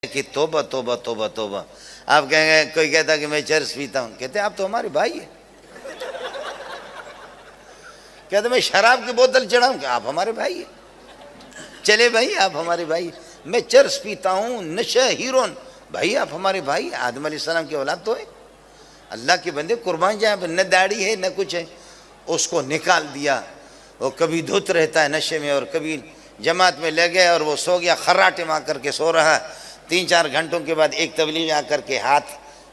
کہ توبہ توبہ توبہ توبہ. آپ کہیں گے کوئی کہتا کہ میں چرس پیتا ہوں، کہتے ہیں آپ تو ہمارے بھائی ہیں. کہتے ہیں میں شراب کی بوتل چڑھاؤں، کہ آپ ہمارے بھائی ہیں. چلے بھائی آپ ہمارے بھائی. میں چرس پیتا ہوں، نشہ ہیرون، بھائی آپ ہمارے بھائی. آدم علیہ السلام کی اولاد تو ہے. اللہ کے بندے قربان جائیں، نہ داڑھی ہے نہ کچھ ہے. اس کو نکال دیا. وہ کبھی دھت رہتا ہے نشے میں، اور کبھی جماعت میں لے گئے اور وہ سو گیا، خراٹے مار کر کے سو رہا. 3-4 گھنٹوں کے بعد ایک تبلیغ آ کر کے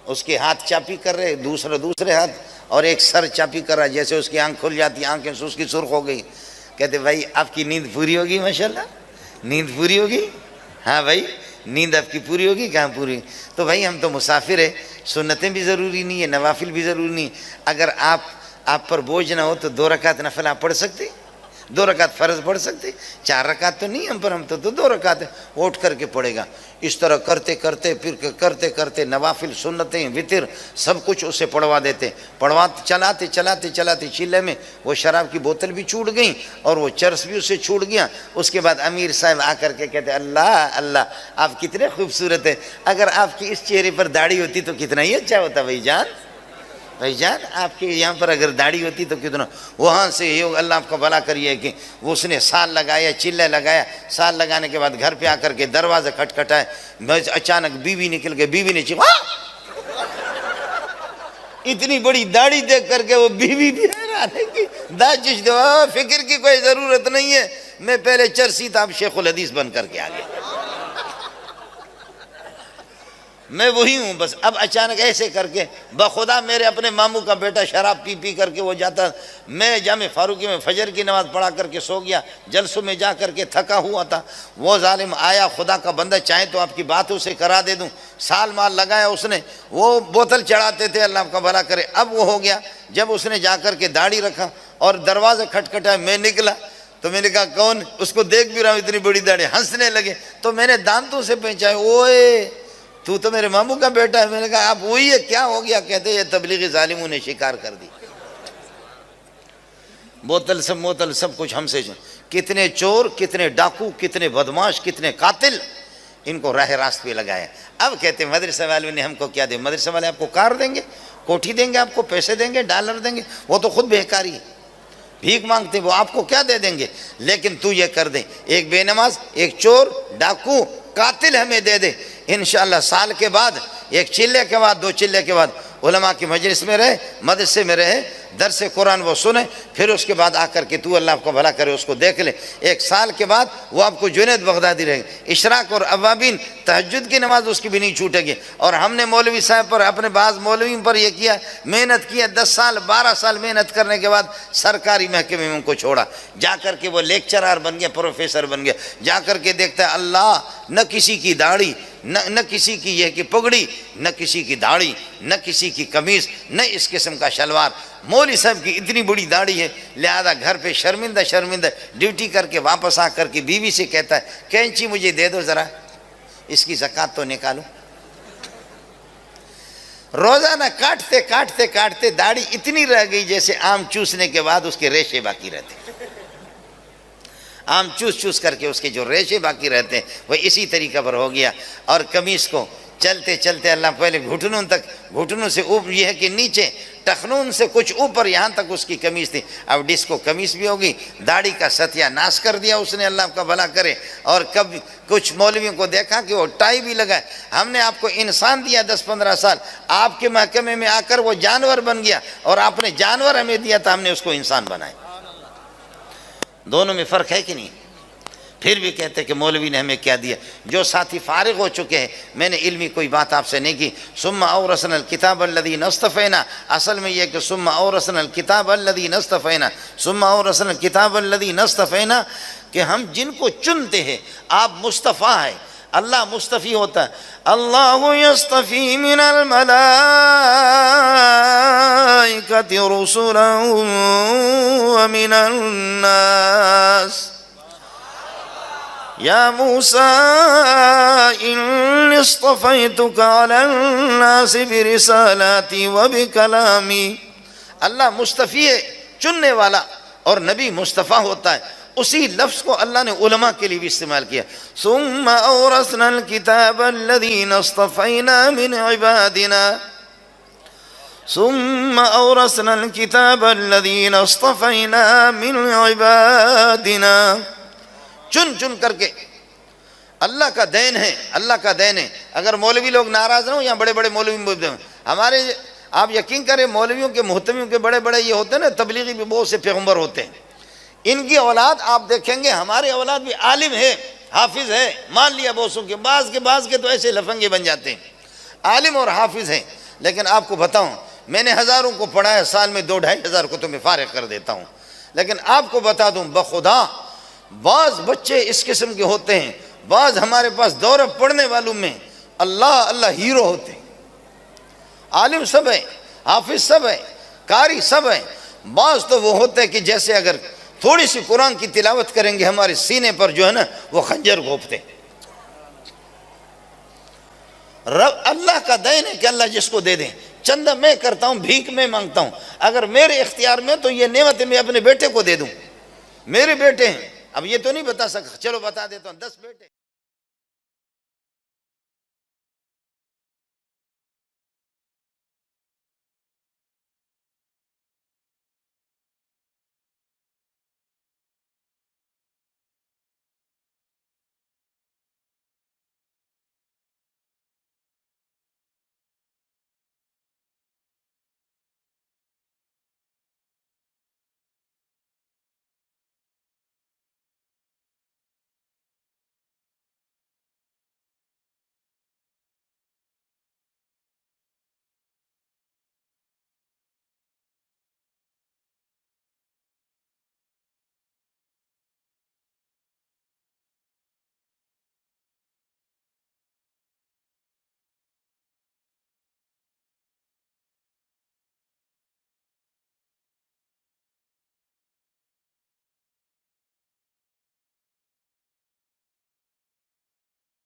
اس کے ہاتھ چاپی کر رہے، دوسرے ہاتھ، اور ایک سر چاپی کر رہا. جیسے اس کی آنکھ کھل جاتی، آنکھیں اس کی سرخ ہو گئی. کہتے بھائی آپ کی نیند پوری ہوگی، ماشاءاللہ نیند پوری ہوگی. ہاں بھائی نیند آپ کی پوری ہوگی. کہاں پوری؟ تو بھائی ہم تو مسافر ہیں، سنتیں بھی ضروری نہیں ہے، نوافل بھی ضروری نہیں. اگر آپ پر بوجھ نہ ہو تو 2 رکعت نفل آپ پڑھ سکتے، 2 رکعت فرض پڑھ سکتے. 4 رکعت تو نہیں ہم پر، ہم تو 2 رکعت اٹھ کر کے پڑھے گا. اس طرح کرتے کرتے نوافل، سنتیں، وطر سب کچھ اسے پڑھوا دیتے. چلاتے چیلے میں وہ شراب کی بوتل بھی چھوٹ گئی اور وہ چرس بھی اسے چھوٹ گیا. اس کے بعد امیر صاحب آ کر کے کہتے اللہ اللہ آپ کتنے خوبصورت ہیں، اگر آپ کی اس چہرے پر داڑھی ہوتی تو کتنا ہی اچھا ہوتا. بھائی جان آپ کے یہاں پر اگر داڑھی ہوتی تو کتنا. وہاں سے یہ اللہ آپ کا بھلا کریے کہ وہ اس نے سال لگایا، چلے لگایا. سال لگانے کے بعد گھر پہ آ کر کے دروازہ کھٹکھٹائے. اچانک بیوی نکل گئی. بیوی نے چیخا. اتنی بڑی داڑھی دیکھ کر کے وہ بیوی بھی حیران ہے کہ داجش دو، فکر کی کوئی ضرورت نہیں ہے، میں پہلے چرسی تھا، اب شیخ الحدیث بن کر کے آ گیا، میں وہی ہوں بس. اب اچانک ایسے کر کے بخدا میرے اپنے ماموں کا بیٹا شراب پی کر کے وہ جاتا. میں جامع فاروقی میں فجر کی نماز پڑھا کر کے سو گیا. جلسوں میں جا کر کے تھکا ہوا تھا. وہ ظالم آیا، خدا کا بندہ چاہے تو آپ کی بات اسے کرا دے دوں. سال مال لگایا اس نے. وہ بوتل چڑھاتے تھے، اللہ آپ کا بھلا کرے. اب وہ ہو گیا جب اس نے جا کر کے داڑھی رکھا اور دروازہ کھٹکھٹایا. میں نکلا تو میں نے کہا کون؟ اس کو دیکھ بھی رہا ہوں اتنی بڑی داڑھی. ہنسنے لگے تو میں نے دانتوں سے پہچایا، اوئے تو میرے ماموں کا بیٹا ہے. میں نے کہا آپ وہی ہے، کیا ہو گیا؟ کہتے یہ تبلیغی ظالموں نے شکار کر دی. بوتل سب کچھ ہم سے. کتنے چور، کتنے ڈاکو، کتنے بدماش، کتنے قاتل، ان کو راہ راست پہ لگایا. اب کہتے ہیں مدرسے والوں نے ہم کو کیا دے؟ مدرسے والے آپ کو کار دیں گے، کوٹھی دیں گے، آپ کو پیسے دیں گے، ڈالر دیں گے. وہ تو خود بہکاری ہے، بھیک مانگتے، وہ آپ کو کیا دے دیں گے؟ لیکن تو یہ کر دیں، ایک بے نماز، ایک چور، ڈاکو، قاتل ہمیں دے دے. انشاءاللہ سال کے بعد، 1 چلے کے بعد، 2 چلے کے بعد علماء کی مجلس میں رہے، مدرسے میں رہے، درس قرآن وہ سنے. پھر اس کے بعد آ کر کے تو اللہ آپ کو بھلا کرے اس کو دیکھ لے. 1 سال کے بعد وہ آپ کو جنید بغدادی رہے گا. اشراق اور اوابین، تہجد کی نماز اس کی بھی نہیں چھوٹے گی. اور ہم نے مولوی صاحب پر، اپنے بعض مولویوں پر یہ کیا، محنت کیا. 10 سال 12 سال محنت کرنے کے بعد سرکاری محکمے میں ان کو چھوڑا. جا کر کے وہ لیکچرار بن گیا، پروفیسر بن گیا. جا کر کے دیکھتا ہے اللہ، نہ کسی کی داڑھی، نہ کسی کی یہ کہ پگڑی، نہ کسی کی داڑھی، نہ کسی کی قمیض، نہ اس قسم کا شلوار. مولوی صاحب کی اتنی بڑی داڑھی ہے، لہذا گھر پہ شرمندہ ڈیوٹی کر کے واپس آ کر کے بیوی سے کہتا ہے کینچی مجھے دے دو ذرا، اس کی زکوٰۃ تو نکالو. روزانہ کاٹتے داڑھی اتنی رہ گئی جیسے آم چوسنے کے بعد اس کے ریشے باقی رہتے. آم چوس کر کے اس کے جو ریشے باقی رہتے ہیں وہ اسی طریقہ پر ہو گیا. اور قمیص کو چلتے اللہ پہلے گھٹنوں سے اوپر، یہ ہے کہ نیچے ٹخنون سے کچھ اوپر یہاں تک اس کی قمیص تھی. اب ڈسکو قمیص بھی ہوگی. داڑھی کا ستیہ ناش کر دیا اس نے، اللہ آپ کا بھلا کرے. اور کب کچھ مولویوں کو دیکھا کہ وہ ٹائی بھی لگائے. ہم نے آپ کو انسان دیا 10-15 سال، آپ کے محکمے میں آ کر وہ جانور بن گیا، اور آپ نے جانور ہمیں دیا تھا، ہم نے اس کو انسان بنایا. دونوں میں فرق ہے کہ نہیں؟ پھر بھی کہتے کہ مولوی نے ہمیں کیا دیا. جو ساتھی فارغ ہو چکے ہیں، میں نے علمی کوئی بات آپ سے نہیں کی. ثم اورثنا الکتاب الذین اصطفینا، اصل میں یہ کہ ثم اورثنا الکتاب الذین اصطفینا، ثم اورثنا الکتاب الذین اصطفینا، کہ ہم جن کو چنتے ہیں. آپ مصطفیٰ ہیں، اللہ مصطفی ہوتا ہے. اللہ یصطفی من الملائکۃ رسلا ومن الناس. یا موسیٰ انی اصطفیتک علی الناس برسالاتی وبکلامی. اللہ مصطفی ہے، چننے والا، اور نبی مصطفیٰ ہوتا ہے. اسی لفظ کو اللہ نے علماء کے لیے بھی استعمال کیا. ثم اورثنا الكتاب الذين اصطفينا من عبادنا ثم اورثنا الكتاب الذين اصطفينا من عبادنا. چن کر کے اللہ کا دین ہے، اللہ کا دین ہے. اگر مولوی لوگ ناراض نہ ہوں، یا بڑے بڑے مولوی ہمارے، آپ یقین کریں مولویوں کے محتمیوں کے بڑے بڑے یہ ہوتے ہیں نا، تبلیغی بھی بہت سے پیغمبر ہوتے ہیں. ان کی اولاد آپ دیکھیں گے، ہماری اولاد بھی عالم ہے، حافظ ہے، مان لیا بوسوں کے، بعض کے تو ایسے لفنگے بن جاتے ہیں، عالم اور حافظ ہیں. لیکن آپ کو بتاؤں، میں نے ہزاروں کو پڑھایا، سال میں 2-2.5 کو تو میں فارغ کر دیتا ہوں. لیکن آپ کو بتا دوں بخدا، بعض بچے اس قسم کے ہوتے ہیں، بعض ہمارے پاس دورہ پڑھنے والوں میں اللہ ہیرو ہوتے ہیں. عالم سب ہے، حافظ سب ہے، قاری سب ہے. بعض تو وہ ہوتے ہیں کہ جیسے اگر تھوڑی سی قرآن کی تلاوت کریں گے، ہمارے سینے پر جو ہے نا وہ خنجر گھونپتے. اللہ کا دین ہے کہ اللہ جس کو دے دیں. چندہ میں کرتا ہوں، بھیک میں مانگتا ہوں. اگر میرے اختیار میں تو یہ نعمت میں اپنے بیٹے کو دے دوں. میرے بیٹے ہیں، اب یہ تو نہیں بتا سکتا، چلو بتا دیتا ہوں، 10 بیٹے.